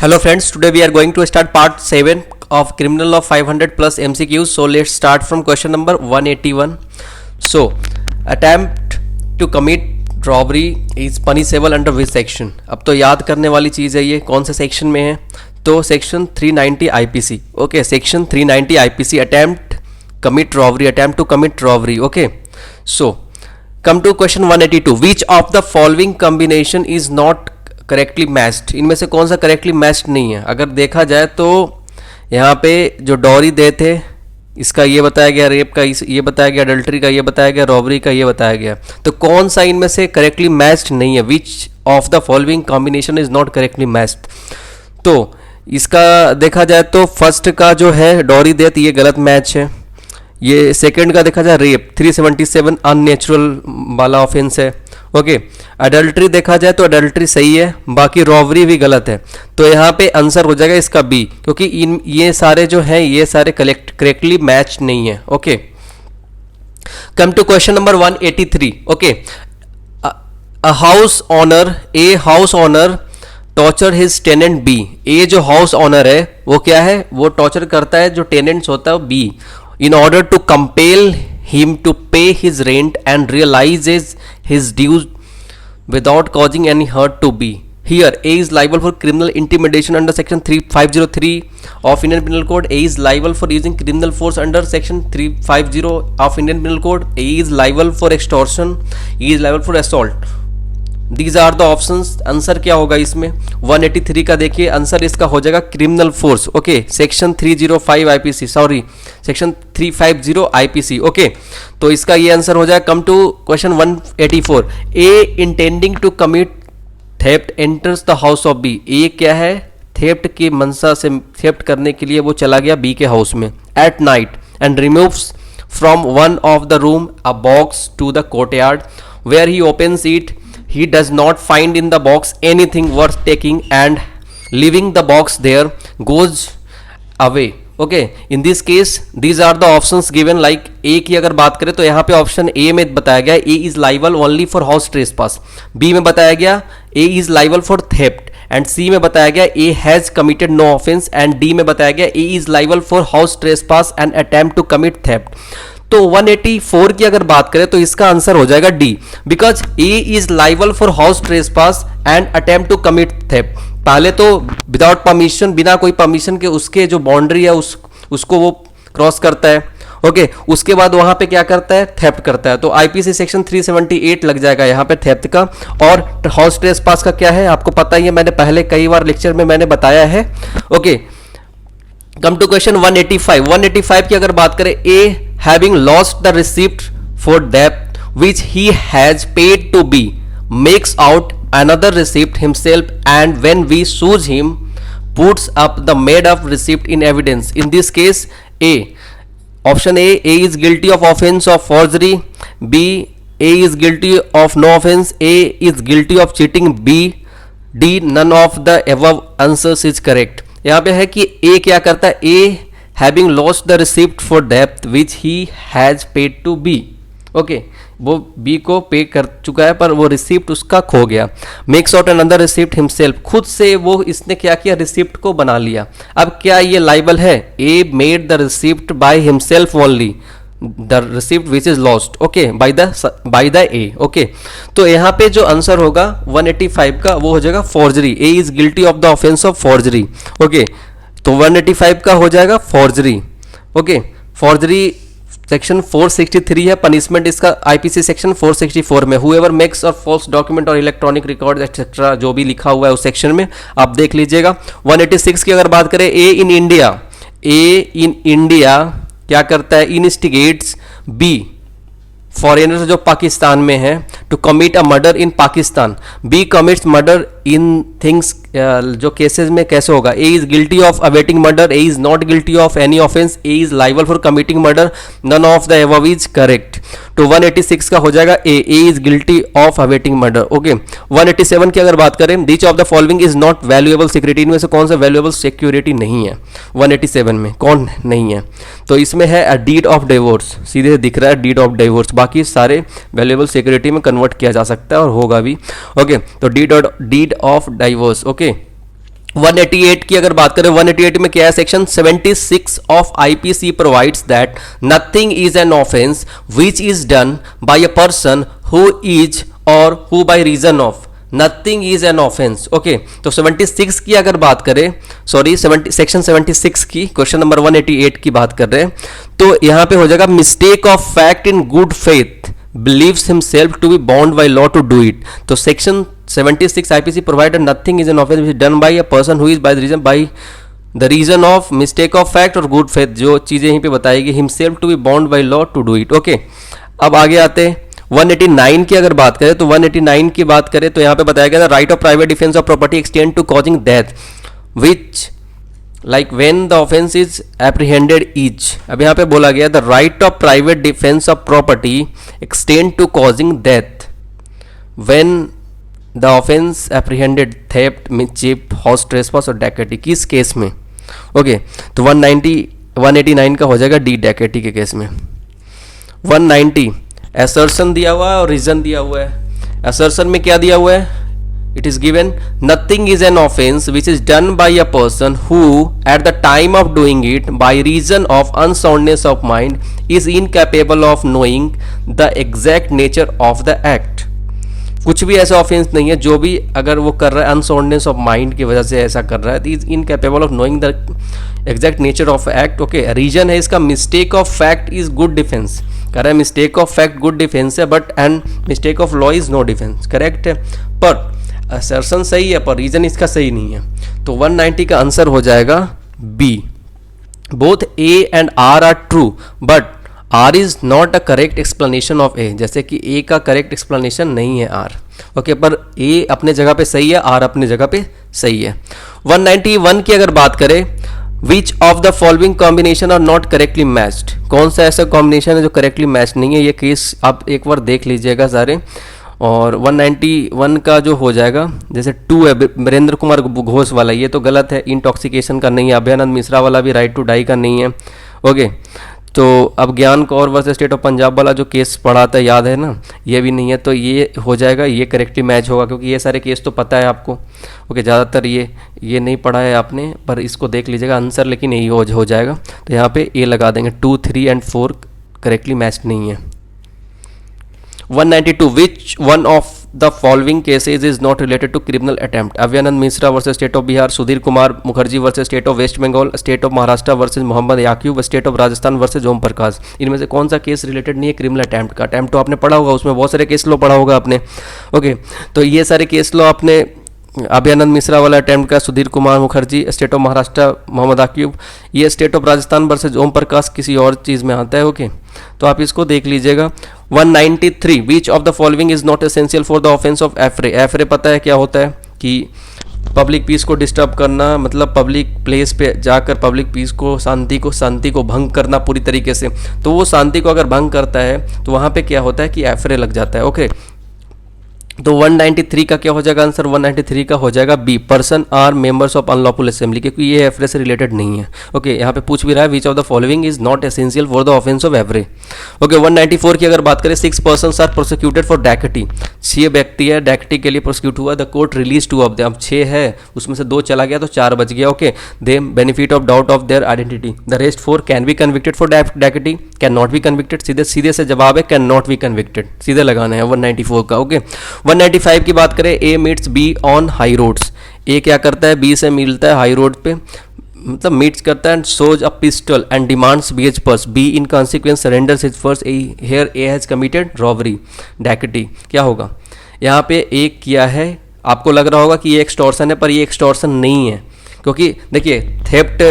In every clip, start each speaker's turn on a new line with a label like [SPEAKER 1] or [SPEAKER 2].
[SPEAKER 1] Hello friends, today we are going to start part 7 of criminal law 500 plus MCQs. So let's start from question number 181. So attempt to commit robbery is punishable under which section? अब तो याद करने वाली चीज़ है, ये कौन से section में है? तो section 390 IPC. Okay, section 390 IPC attempt to commit robbery. Okay, so come to question 182. Which of the following combination is not correctly matched? इनमें से कौन सा करेक्टली मैच्ड नहीं है? अगर देखा जाए तो यहाँ पे जो डॉरी डेथ है इसका ये बताया गया, रेप का ये बताया गया, अडल्ट्री का ये बताया गया, रॉबरी का ये बताया गया, तो कौन सा इनमें से करेक्टली मैच्ड नहीं है? Which of the following combination is not correctly matched? तो इसका देखा जाए तो फर्स्ट का जो है डॉरी डेथ ये गलत मैच है। ये सेकंड का देखा जाए रेप 377 अननेचुरल वाला ऑफेंस है। ओके, अडल्ट्री देखा जाए तो अडल्ट्री सही है, बाकी रॉबरी भी गलत है। तो यहाँ पे आंसर हो जाएगा इसका बी, क्योंकि ये सारे जो हैं ये सारे करेक्टली मैच नहीं है। Okay, come to question number 183. Okay, house owner torture his tenant B. A जो हाउस ऑनर है वो क्या है? वो टॉर्चर करता है जो टेनेंट्स होता है B, in order to compel him to pay his rent and realizes his dues without causing any hurt to B. Here, A is liable for criminal intimidation under section 3503 of Indian Penal Code. A is liable for using criminal force under section 350 of Indian Penal Code. A is liable for extortion. E is liable for assault. These are the options. Answer क्या होगा इसमें? 183 का देखिए answer इसका हो जाएगा criminal force. Okay, section 305 IPC, sorry section 350 IPC. Okay, तो इसका ये आंसर हो जाएगा. Come to question 184. A intending to commit theft enters the house of B. A क्या है? थेफ्ट की मंशा से थेफ्ट करने के लिए वो चला गया बी के हाउस में at night and removes from one of the room a box to the courtyard where he opens it. He does not find in the box anything worth taking and leaving the box there goes away. Okay, in this case these are the options given. Like A की अगर बात करें तो यहाँ पे option A में बताया गया A is liable only for house trespass, B में बताया गया A is liable for theft and C में बताया गया A has committed no offense and D में बताया गया A is liable for house trespass and attempt to commit theft. तो 184 की अगर बात करें तो इसका आंसर हो जाएगा D, because A is liable for house trespass and attempt to commit theft. पहले तो विदाउट परमिशन, बिना कोई परमिशन के उसके जो बाउंड्री है उसको वो क्रॉस करता है. ओके, उसके बाद वहां पे क्या करता है? थेफ्ट करता है. तो आईपीसी सेक्शन 378 लग जाएगा यहाँ पे थेफ्ट का. और हाउस ट्रेसपास का क्या है आपको पता ही है, मैंने पहले कई बार लेक्चर में मैंने बताया है. Okay, come to question 185. 185 की अगर बात करें, ए having lost the receipt for debt which he has paid to B makes out another receipt himself and when we sue him puts up the made up receipt in evidence. In this case, A, option A is guilty of offense of forgery. B, A is guilty of no offense. A is guilty of cheating. B, D, none of the above answers is correct. यहाँ पे है कि A क्या करता है? A having lost the receipt for debt which he has paid to B. Okay, वो B को पे कर चुका है पर वो रिसिप्ट उसका खो गया. Makes out another receipt himself, खुद से वो इसने क्या किया? रिसिप्ट को बना लिया. अब क्या ये लाइबल है? A made the receipt by himself only, the receipt which is lost. Okay, by the A. Okay, तो यहाँ पे जो आंसर होगा 185 का वो हो जाएगा forgery. A is guilty of the offense of forgery. Okay, तो 185 का हो जाएगा फॉर्जरी. ओके, फॉर्जरी सेक्शन 463 है, पनिशमेंट इसका आईपीसी सेक्शन 464 में. हुएवर मेक्स और फॉल्स डॉक्यूमेंट और इलेक्ट्रॉनिक रिकॉर्ड एक्सेट्रा जो भी लिखा हुआ है उस सेक्शन में आप देख लीजिएगा. 186 की अगर बात करें, ए इन इंडिया क्या करता है? इन्वेस्टिगेट्स बी फॉरेनर जो पाकिस्तान में है to commit a murder in Pakistan. B commits murder in things, जो केसेस में कैसे होगा? A is guilty of abetting murder. A is not guilty of any offence. A is liable for committing murder. None of the above is correct. तो 186 का हो जाएगा A is guilty of abetting murder. Okay, 187 की अगर बात करें, which of the following is not valuable security. इनमें से कौन सा वैल्यूएबल सिक्योरिटी नहीं है? 187 में कौन नहीं है? तो इसमें है अ डीड ऑफ डिवोर्स, सीधे दिख रहा है डीड ऑफ डिवोर्स. बाकी सारे वैल्यूएबल सिक्योरिटी में कन्वर्ट किया जा सकता है और होगा भी. ओके, तो डीड ऑफ डिवोर्स. ओके, 188 की अगर बात करें, 188 में क्या है, section 76 of IPC provides that nothing is an offence which is done by a person who is और who by reason of, nothing is an offence. Okay, तो 76 की अगर बात करें, सॉरी सेक्शन 76 की क्वेश्चन नंबर 188 की बात कर रहे हैं, तो यहां पे हो जाएगा mistake of fact in good faith believes himself to be bound by law to do it। तो section 76 IPC provided nothing is an offense which is done by a person who is by the reason of mistake of fact और good faith, जो चीजें यहीं पे बताएगी, himself to be bound by law to do it। Okay, अब आगे आते हैं 189 की अगर बात करें, तो 189 की बात करें तो यहाँ पे बताया गया था right of private defence of property extend to causing death which like when the offence is apprehended is. अब यहाँ पे बोला गया the right of private defence of property extend to causing death when the offence apprehended theft, mischief, house trespass और dacoity. किस case में? Okay, तो 189 का हो जाएगा डी, डैकेटी के केस में। 190 असर्शन दिया हुआ है और रीजन दिया हुआ है। असर्शन में क्या दिया हुआ है? It is given nothing is an offense which is done by a person who at the time of doing it by reason of unsoundness of mind is incapable of knowing the exact nature of the act। कुछ भी ऐसा offence नहीं है, जो भी अगर वो कर रहा है अनसाउंडनेस ऑफ माइंड की वजह से ऐसा कर रहा है, is incapable of knowing the exact nature of act. Okay, reason है इसका mistake of fact is good defence, कह रहा है mistake of fact good defence है, but and mistake of law is no defence, correct है, पर assertion सही है पर रीजन इसका सही नहीं है। तो 190 का आंसर हो जाएगा B. Both A and R true but R is not a correct explanation of A, जैसे कि ए का करेक्ट एक्सप्लेनेशन नहीं है आर। ओके, पर ए अपने जगह पे सही है, आर अपने जगह पे सही है। 191 की अगर बात करें, which of the following combination are not correctly matched, कौन सा ऐसा कॉम्बिनेशन है जो करेक्टली मैच नहीं है। ये केस आप एक बार देख लीजिएगा सारे। और 191 का जो हो जाएगा, जैसे 2 है वीरेंद्र कुमार घोष वाला, ये तो गलत है, इंटॉक्सिकेशन का नहीं है। अभयानंद मिश्रा वाला भी राइट टू डाई का नहीं है। ओके, तो अब ज्ञान Kaur versus state of Punjab वाला जो केस पढ़ा था याद है ना, ये भी नहीं है, तो ये हो जाएगा, ये करेक्टली मैच होगा, क्योंकि ये सारे केस तो पता है आपको। ओके, ज़्यादातर ये नहीं पढ़ा है आपने, पर इसको देख लीजिएगा आंसर, लेकिन यही हो जाएगा। तो यहाँ पे ए लगा देंगे, 2, 3 एंड 4 करेक्टली मैच नहीं है। 192 which one of the following cases is not related to criminal attempt? Abhayanand Mishra versus state of Bihar, Sudhir Kumar Mukherjee versus state of West Bengal, state of Maharashtra versus Mohammed Yakub, state of Rajasthan versus Om Prakash. इनमें से कौन सा केस रिलेटेड नहीं है क्रिमिनल अटैम्प्ट का? Attempt तो आपने पढ़ा होगा, उसमें बहुत सारे केस लो पढ़ा होगा आपने। ओके, तो ये सारे केस लो आपने अभयानंद मिश्रा वाला अटैम्प्ट का, सुधीर कुमार मुखर्जी, स्टेट ऑफ महाराष्ट्र मोहम्मद याक्यूब, ये state of Rajasthan versus Om प्रकाश किसी और चीज़ में आता है। ओके, तो आप इसको देख लीजिएगा। 193 which of the following is not essential for the offence of affray. Affray पता है क्या होता है? कि पब्लिक पीस को डिस्टर्ब करना, मतलब पब्लिक प्लेस पे जाकर पब्लिक पीस को शांति को भंग करना पूरी तरीके से। तो वो शांति को अगर भंग करता है तो वहाँ पे क्या होता है कि एफरे लग जाता है। ओके, तो 193 का क्या हो जाएगा आंसर? 193 का हो जाएगा B, person are members of unlawful assembly, क्योंकि ये एफरे से रिलेटेड नहीं है। ओके, यहाँ पे पूछ भी रहा है which of the following is not essential for the offence of affray. Okay, 194 की अगर बात करें, 6 persons are prosecuted for dacoity. 6 व्यक्ति है डैकेटी के लिए प्रोसिक्यूट हुआ, the court release 2 of them. अब 6 है, उसमें से 2 चला गया तो 4 बच गया। Okay, they benefit of doubt of their identity, the rest 4 can be convicted for dacoity, can not be convicted. सीधे से जवाब है कैन नॉट बी कन्विक्टेड, सीधे लगाना है 194 का। ओके, 195 की बात करें, A meets B on high roads. A क्या करता है? बी से मिलता है हाई रोड पे, मतलब मीट्स करता है, and shows a pistol and demands B H purse. B in consequence surrenders his purse. Here A has committed robbery, dacoity. क्या होगा यहाँ पे? ए किया है, आपको लग रहा होगा कि ये एक्सटॉर्शन है, पर ये एक्सटॉर्शन नहीं है, क्योंकि देखिए थेफ्ट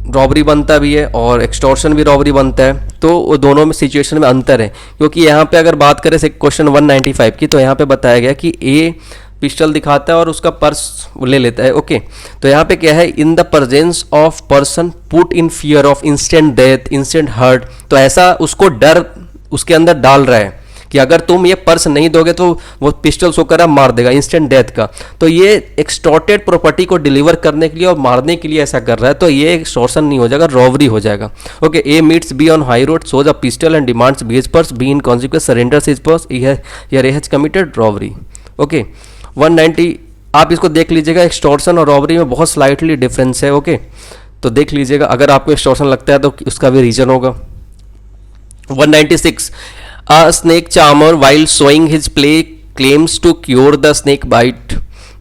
[SPEAKER 1] रॉबरी बनता भी है और एक्सटॉर्शन भी रॉबरी बनता है, तो वो दोनों में सिचुएशन में अंतर है। क्योंकि यहाँ पे अगर बात करें क्वेश्चन 195 की, तो यहाँ पे बताया गया कि ए पिस्टल दिखाता है और उसका पर्स ले लेता है। ओके, तो यहाँ पे क्या है? In the presence of person put in fear of instant death, instant hurt. तो ऐसा उसको डर उसके अंदर डाल रहा है कि अगर तुम ये पर्स नहीं दोगे तो वो पिस्टल शो करा मार देगा, इंस्टेंट डेथ का। तो ये एक्सटॉर्टेड प्रॉपर्टी को डिलीवर करने के लिए और मारने के लिए ऐसा कर रहा है, तो ये एक्सटॉर्शन नहीं हो जाएगा, रॉबरी हो जाएगा। Okay, A meets B on high road, shows a pistol and demands be his purse, B in consequence surrenders his purse, here has committed robbery. Okay, 190 आप इसको देख लीजिएगा, एक्सटॉर्शन और रॉबरी में बहुत स्लाइटली डिफरेंस है। ओके, तो देख लीजिएगा, अगर आपको एक्सटॉर्शन लगता है तो उसका भी रीजन होगा। 196, a snake charmer while showing his play claims to cure the snake bite.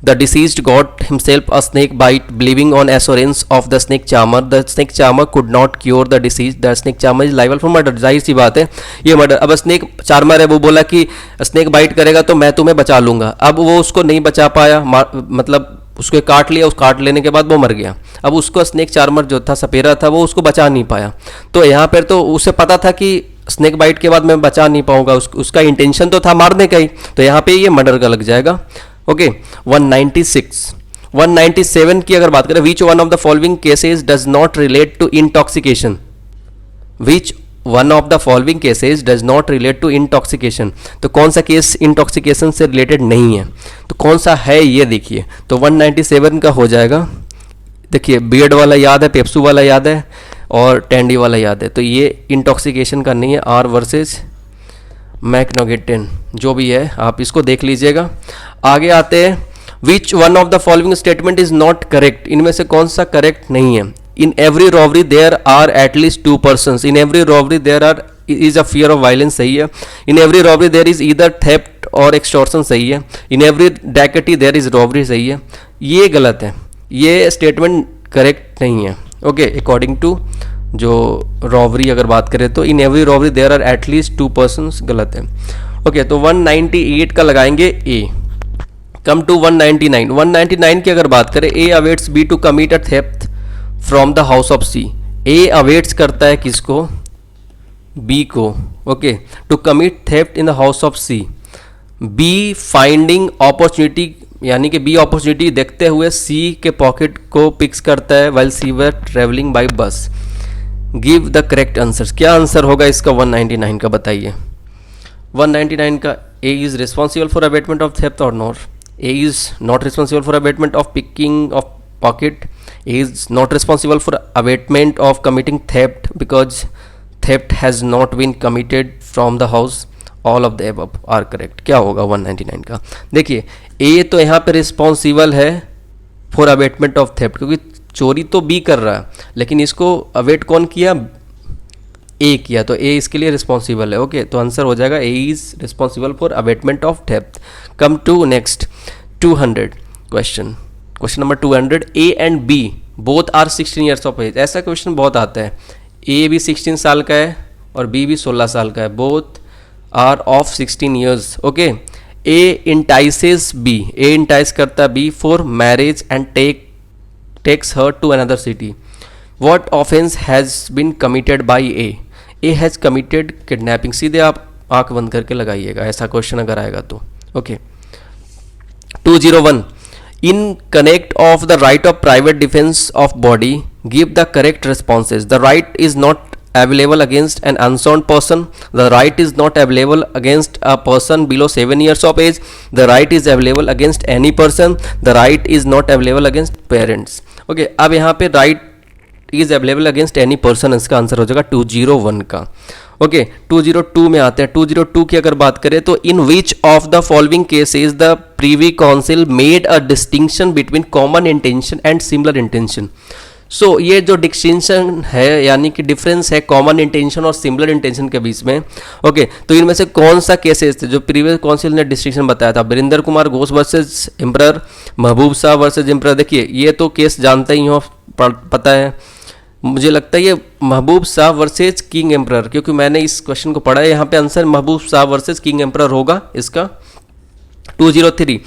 [SPEAKER 1] The deceased got himself a snake bite, believing on assurance of the snake charmer. The snake charmer could not cure the deceased. The snake charmer is liable for murder. जाहिर सी बात है ये murder. अब snake charmer है, वो बोला कि snake bite करेगा तो मैं तुम्हें बचा लूंगा। अब वो उसको नहीं बचा पाया, मतलब उसको काट लिया, उस काट लेने के बाद वो मर गया। अब उसको स्नेक चार्मर जो था, सपेरा था, वो उसको बचा नहीं पाया। तो यहाँ पर तो उसे पता था कि स्नेक बाइट के बाद मैं बचा नहीं पाऊंगा, उसका इंटेंशन तो था मारने का ही, तो यहाँ पे ये मर्डर का लग जाएगा। ओके, 196, 197 की अगर बात करें, which one of the following cases does not relate to intoxication. Which one of the following cases does not relate to intoxication, तो कौन सा केस इंटॉक्सिकेशन से रिलेटेड नहीं है, तो कौन सा है ये देखिए। तो 197 का हो जाएगा, देखिए बियर्ड वाला याद है, पेप्सू वाला याद है और टैंडी वाला याद है, तो ये इंटॉक्सिकेशन का नहीं है। आर वर्सेस मैकनोगेटिन जो भी है आप इसको देख लीजिएगा। आगे आते हैं, which one of the following statement is not correct, इनमें से कौन सा करेक्ट नहीं है। In every robbery there are at least 2 persons, in every robbery there are is a fear of violence, सही है। In every robbery there is either theft और extortion, सही है। In every dacoity there is robbery, सही है। ये गलत है, ये स्टेटमेंट करेक्ट नहीं है। ओके, अकॉर्डिंग टू जो रॉबरी अगर बात करें तो in every robbery there are at least 2 persons गलत है। ओके, तो 198 का लगाएंगे ए। कम टू 199, 199 की अगर बात करें, A abets B to commit a theft from the house of C. A abets करता है किसको, बी को। Okay, to commit theft in the house of C. B finding opportunity, यानी कि बी अपॉर्चुनिटी देखते हुए सी के पॉकेट को पिक्स करता है while C were travelling by bus. Give the correct answer, क्या आंसर होगा इसका 199 का बताइए। 199 का, A is responsible for abetment of theft और not. A is not responsible for abetment of picking of pocket. A is not responsible for abetment of committing theft because theft has not been committed from the house. All of the above are correct. क्या होगा 199 का, देखिए ए तो यहाँ पे responsible है for abetment of theft, क्योंकि चोरी तो बी कर रहा है, लेकिन इसको अवेट कौन किया, ए किया, तो ए इसके लिए रिस्पॉन्सिबल है। ओके, तो आंसर हो जाएगा A is responsible for abetment of theft. Come to next 200 question, question number 200। A and B both are 16 years of age, ऐसा क्वेश्चन बहुत आता है। ए भी 16 साल का है और बी भी 16 साल का है, both are of 16 years. Okay, A entices B, A entice करता है B for marriage and takes her to another city. What offense has been committed by A? A has committed kidnapping. सीधे आप आंख बंद करके लगाइएगा ऐसा क्वेश्चन अगर आएगा तो। Okay, 201, in connect of the right of private defense of body, give the correct responses. The right is not available against an unsound person. The right is not available against a person below 7 years of age. The right is available against any person. The right is not available against parents. Okay, अब यहाँ पे right is available against any person, इसका answer हो जाएगा 201 का। Okay, 202 में आते हैं। 202 की अगर बात करें तो in which of the following cases the privy council made a distinction between common intention and similar intention. So ये जो डिस्टिंक्शन है, यानी कि डिफरेंस है कॉमन इंटेंशन और सिमिलर इंटेंशन के बीच में। ओके, तो इनमें से कौन सा केसेस थे जो प्रीवियस काउंसिल ने डिस्टिंक्शन बताया था। वीरेंद्र कुमार घोष वर्सेज एम्परर, महबूब शाह वर्सेज एम्परर। देखिए ये तो केस जानते ही हो, पता है, मुझे लगता है ये महबूब शाह वर्सेज किंग एम्परर, क्योंकि मैंने इस क्वेश्चन को पढ़ा है। यहाँ पे आंसर महबूब शाह वर्सेज किंग एम्परर होगा इसका। 203,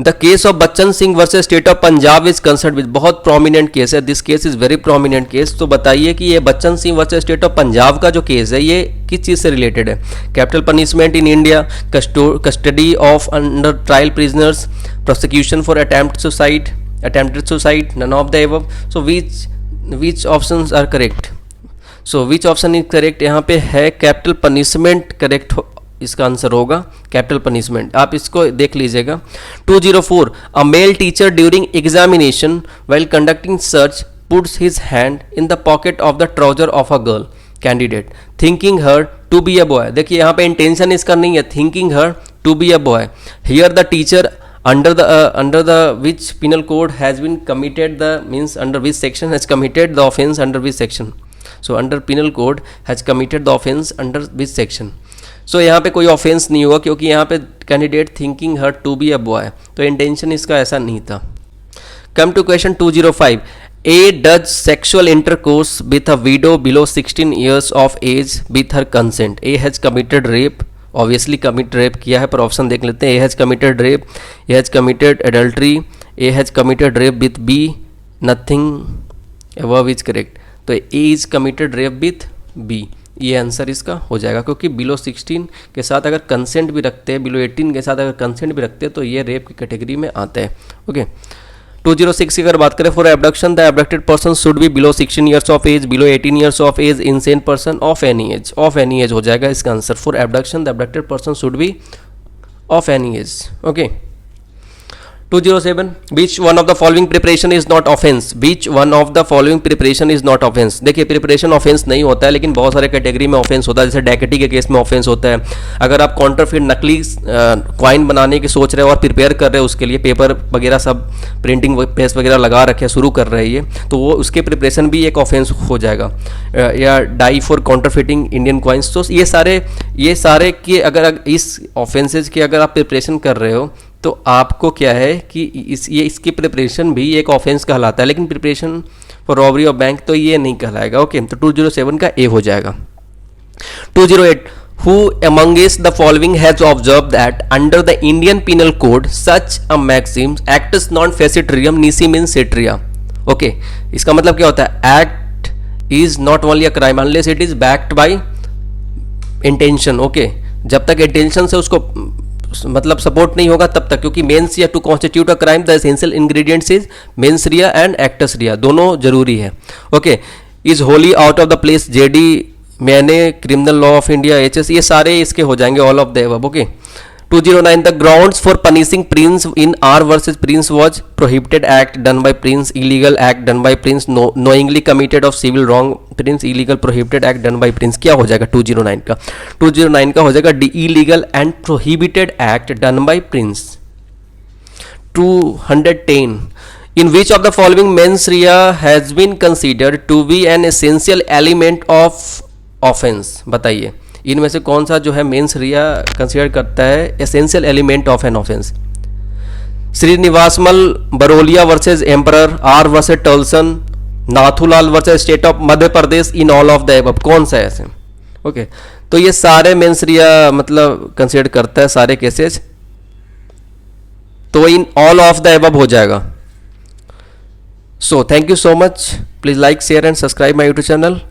[SPEAKER 1] the case of Bachchan Singh versus state of Punjab is concern with, बहुत प्रोमिनेंट केस है, this case is very prominent case. तो बताइए कि ये Bachchan Singh versus state of Punjab का जो केस है ये किस चीज़ से रिलेटेड है। Capital punishment in India, custody of under trial prisoners, prosecution for attempted suicide, none of the above. So which options are correct, so which option is correct, यहाँ पे है कैपिटल पनिशमेंट करेक्ट, इसका answer होगा capital punishment. आप इसको देख लीजिएगा। 204, a male teacher during examination while conducting search puts his hand in the pocket of the trouser of a girl candidate thinking her to be a boy. देखिए यहाँ पे intention इसका नहीं है, thinking her to be a boy. Here the teacher under the which penal code has been committed the means under which section has committed the offense under which section. So under penal code has committed the offense under which section. So यहाँ पे कोई offence नहीं होगा क्योंकि यहाँ पे candidate thinking her to be a boy, तो intention इसका ऐसा नहीं था. Come to question 205. A does sexual intercourse with a widow below 16 years of age with her consent. A has committed rape. Obviously commit rape किया है, पर option देख लेते हैं. A has committed rape, A has committed adultery, A has committed rape with B, nothing above is correct. तो A is committed rape with B, ये answer इसका हो जाएगा क्योंकि बिलो 16 के साथ अगर कंसेंट भी रखते हैं, बिलो 18 के साथ अगर कंसेंट भी रखते हैं तो ये रेप की कैटेगरी में आते हैं. ओके. 206 की अगर बात करें, for abduction the abducted person should be below 16 years of age, below 18 years of age, insane person, of any age. Of any age हो जाएगा इसका answer. For abduction the abducted person should be of any age. Okay. 207. Which one of the following preparation is not offense? Which one of the following preparation is not offense? देखिए preparation offence नहीं होता है, लेकिन बहुत सारे category में offence होता है. जैसे डैकेटी के केस में ऑफेंस होता है. अगर आप काउंटरफिट नकली क्वाइन बनाने की सोच रहे हो और प्रिपेयर कर रहे हो, उसके लिए पेपर वगैरह सब प्रिंटिंग प्रेस वगैरह लगा रखे शुरू कर रहे हैं, तो वो उसके प्रिपरेशन भी एक ऑफेंस हो जाएगा. या die for counterfeiting Indian coins. तो ये सारे की अगर इस ऑफेंसेज की अगर आप प्रिपरेशन कर रहे हो तो आपको क्या है कि इसकी प्रिपरेशन भी एक ऑफेंस कहलाता है, लेकिन preparation for robbery of bank तो ये नहीं कहलाएगा. ओके. तो 207 का ए हो जाएगा. 208. Who amongst the following has observed that under the Indian Penal Code such a maxim actus non facit reum nisi min setria. Okay. इसका मतलब क्या होता है? Act is not only a crime unless it is backed by intention. Okay. जब तक intention से उसको मतलब सपोर्ट नहीं होगा तब तक, क्योंकि mens rea to constitute a crime the essential ingredients is mens rea and actus rea, दोनों जरूरी है. Okay. Is wholly out of the place, JD Mayne, criminal law of India, HS, ये सारे इसके हो जाएंगे, all of the above. Okay. 209. The grounds for punishing Prince in R versus Prince was prohibited act done by Prince, illegal act done by Prince, knowingly committed of civil wrong prince, illegal prohibited act done by prince. क्या हो जाएगा 209 का? 209 का हो जाएगा D, illegal and prohibited act done by prince. 210. In which of the following mens rea has been considered to be an essential element of offence? बताइए इनमें से कौन सा जो है मेंस रिया कंसीडर करता है essential element of an offence? Srinivasmal Barolia versus emperor, R versus Tolson, Nathulal versus state of Madhya Pradesh, in all of the above. कौन सा है ऐसे? ओके. तो ये सारे मेंस रिया मतलब कंसीडर करता है सारे केसेस, तो इन ऑल ऑफ द एबव हो जाएगा. So thank you so much. Please like, share and subscribe my YouTube channel.